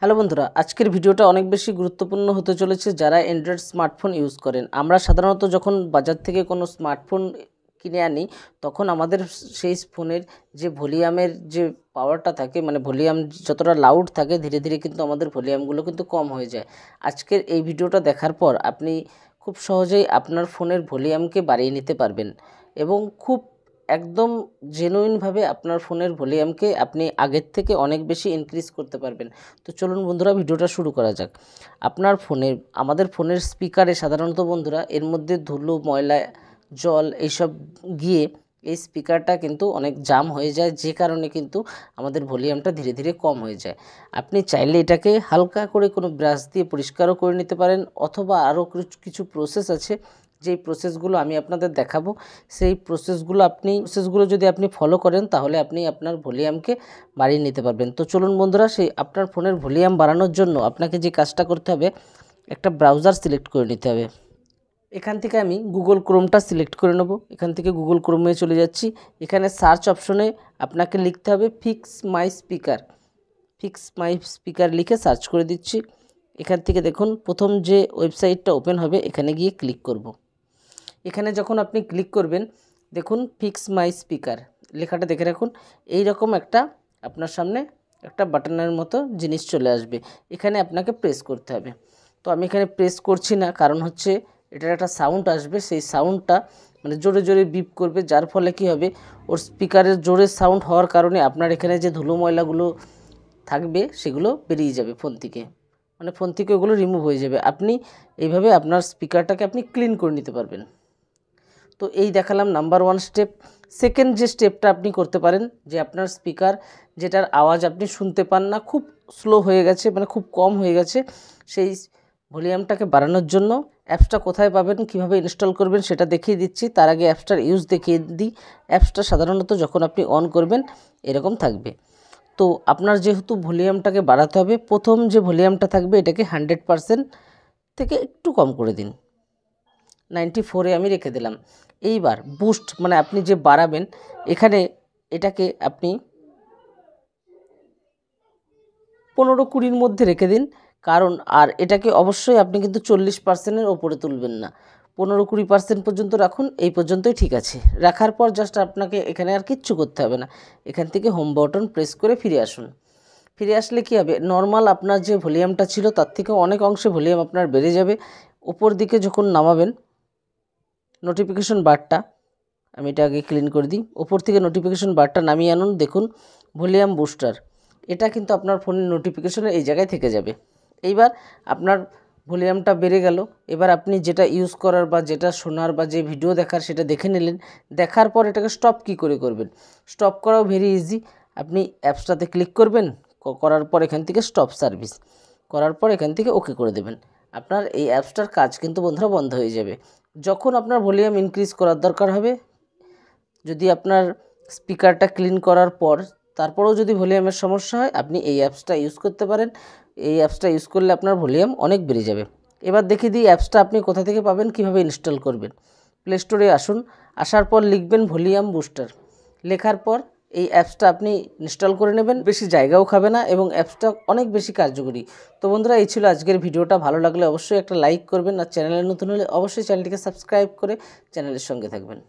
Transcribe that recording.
Hello বন্ধুরা, আজকের ভিডিওটা অনেক বেশি গুরুত্বপূর্ণ হতে চলেছে যারা অ্যান্ড্রয়েড স্মার্টফোন ইউজ করেন। আমরা সাধারণত যখন বাজার থেকে কোনো স্মার্টফোন কিনে আনি তখন আমাদের সেই ফোনের যে ভলিউমের যে পাওয়ারটা থাকে, মানে ভলিউম যতটা লাউড থাকে, ধীরে ধীরে কিন্তু আমাদের ভলিউমগুলো কিন্তু কম হয়ে যায়। আজকের এই ভিডিওটা দেখার পর আপনি খুব সহজেই আপনার ফোনের ভলিউমকে বাড়িয়ে নিতে পারবেন এবং খুব একদম জেনুইনভাবে আপনার ফোনের ভলিউমকে আপনি আগের থেকে অনেক বেশি ইনক্রিজ করতে পারবেন। তো চলুন বন্ধুরা, ভিডিওটা শুরু করা যাক। আপনার ফোনে, আমাদের ফোনের স্পিকারে সাধারণত বন্ধুরা এর মধ্যে ধুলো, ময়লা, জল এইসব গিয়ে এই স্পিকারটা কিন্তু অনেক জাম হয়ে যায়, যে কারণে কিন্তু আমাদের ভলিউমটা ধীরে ধীরে কম হয়ে যায়। আপনি চাইলে এটাকে হালকা করে কোনো ব্রাশ দিয়ে পরিষ্কারও করে নিতে পারেন, অথবা আরও কিছু প্রসেস আছে যেই প্রসেসগুলো আমি আপনাদের দেখাবো। সেই প্রসেসগুলো যদি আপনি ফলো করেন তাহলে আপনি আপনার ভলিউমকে বাড়িয়ে নিতে পারবেন। তো চলুন বন্ধুরা, সেই আপনার ফোনের ভলিউম বাড়ানোর জন্য আপনাকে যে কাজটা করতে হবে, একটা ব্রাউজার সিলেক্ট করে নিতে হবে। এখান থেকে আমি গুগল ক্রোমটা সিলেক্ট করে নেব। এখান থেকে গুগল ক্রোমে চলে যাচ্ছি। এখানে সার্চ অপশনে আপনাকে লিখতে হবে ফিক্স মাই স্পিকার লিখে সার্চ করে দিচ্ছি। এখান থেকে দেখুন প্রথম যে ওয়েবসাইটটা ওপেন হবে, এখানে গিয়ে ক্লিক করব। এখানে যখন আপনি ক্লিক করবেন, দেখুন ফিক্স মাই স্পিকার লেখাটা দেখে রাখুন। এই রকম একটা আপনার সামনে একটা বাটনের মতো জিনিস চলে আসবে, এখানে আপনাকে প্রেস করতে হবে। তো আমি এখানে প্রেস করছি না, কারণ হচ্ছে এটার একটা সাউন্ড আসবে, সেই সাউন্ডটা মানে জোরে জোরে বিপ করবে, যার ফলে কি হবে, ওর স্পিকারের জোরে সাউন্ড হওয়ার কারণে আপনার এখানে যে ধুলো ময়লাগুলো থাকবে সেগুলো বেরিয়ে যাবে ফোন থেকে, মানে ফোন থেকে ওগুলো রিমুভ হয়ে যাবে। আপনি এইভাবে আপনার স্পিকারটাকে আপনি ক্লিন করে নিতে পারবেন। তো এই দেখালাম নাম্বার 1 স্টেপ। সেকেন্ড যে স্টেপটা আপনি করতে পারেন, যে আপনার স্পিকার যেটার আওয়াজ আপনি শুনতে পান না, খুব স্লো হয়ে গেছে, মানে খুব কম হয়ে গেছে, সেই ভলিউমটাকে বাড়ানোর জন্য অ্যাপসটা কোথায় পাবেন, কিভাবে ইনস্টল করবেন সেটা দেখিয়ে দিচ্ছি। তার আগে অ্যাপসটার ইউজ দেখিয়ে দিই। অ্যাপসটা সাধারণত যখন আপনি অন করবেন এরকম থাকবে। তো আপনার যেহেতু ভলিউমটাকে বাড়াতে হবে, প্রথম যে ভলিউমটা থাকবে এটাকে 100% থেকে একটু কম করে দিন, 94-এ আমি রেখে দিলাম। এইবার বুস্ট, মানে আপনি যে বাড়াবেন, এখানে এটাকে আপনি 15-20-র মধ্যে রেখে দিন। কারণ আর এটাকে অবশ্যই আপনি কিন্তু 40%-এর ওপরে তুলবেন না, 15-20% পর্যন্ত রাখুন। এই পর্যন্তই ঠিক আছে। রাখার পর জাস্ট আপনাকে এখানে আর কিচ্ছু করতে হবে না, এখান থেকে হোম বাটন প্রেস করে ফিরে আসুন। ফিরে আসলে কি হবে, নর্মাল আপনার যে ভলিউমটা ছিল তার থেকে অনেক অংশে ভলিউম আপনার বেড়ে যাবে। উপর দিকে যখন নামাবেন নোটিফিকেশন বারটা, আমি এটা আগে ক্লিন করে দিই, ওপর থেকে নোটিফিকেশন বারটা নামিয়ে আনুন। দেখুন ভলিউম বুস্টার, এটা কিন্তু আপনার ফোনের নোটিফিকেশনে এই জায়গায় থেকে যাবে। এইবার আপনার ভলিউমটা বেড়ে গেল। এবার আপনি যেটা ইউজ করার বা যেটা শোনার বা যে ভিডিও দেখার সেটা দেখে নিলেন। দেখার পর এটাকে স্টপ কী করে করবেন, স্টপ করাও ভেরি ইজি। আপনি অ্যাপসটাতে ক্লিক করবেন, করার পর এখান থেকে স্টপ সার্ভিস করার পর এখান থেকে ওকে করে দেবেন। আপনার এই অ্যাপসটার কাজ কিন্তু বন্ধুরা বন্ধ হয়ে যাবে। যখন আপনার ভলিউম ইনক্রিজ করার দরকার হবে, যদি আপনার স্পিকারটা ক্লিন করার পর তারপরেও যদি ভলিউমের সমস্যা হয়, আপনি এই অ্যাপসটা ইউজ করতে পারেন। এই অ্যাপসটা ইউজ করলে আপনার ভলিউম অনেক বেড়ে যাবে। এবার দেখিয়ে দিই অ্যাপসটা আপনি কোথা থেকে পাবেন, কিভাবে ইনস্টল করবেন। প্লে স্টোরে আসুন, আসার পর লিখবেন ভলিউম বুস্টার। লেখার পর এই অ্যাপসটা আপনি ইনস্টল করে নেবেন, বেশি জায়গাও খাবে না এবং অ্যাপসটা অনেক বেশি কার্যকরী। তো বন্ধুরা, এই ছিল আজকের ভিডিওটা। ভালো লাগলে অবশ্যই একটা লাইক করবেন, আর চ্যানেলে নতুন হলে অবশ্যই চ্যানেলটিকে সাবস্ক্রাইব করে চ্যানেলের সঙ্গে থাকবেন।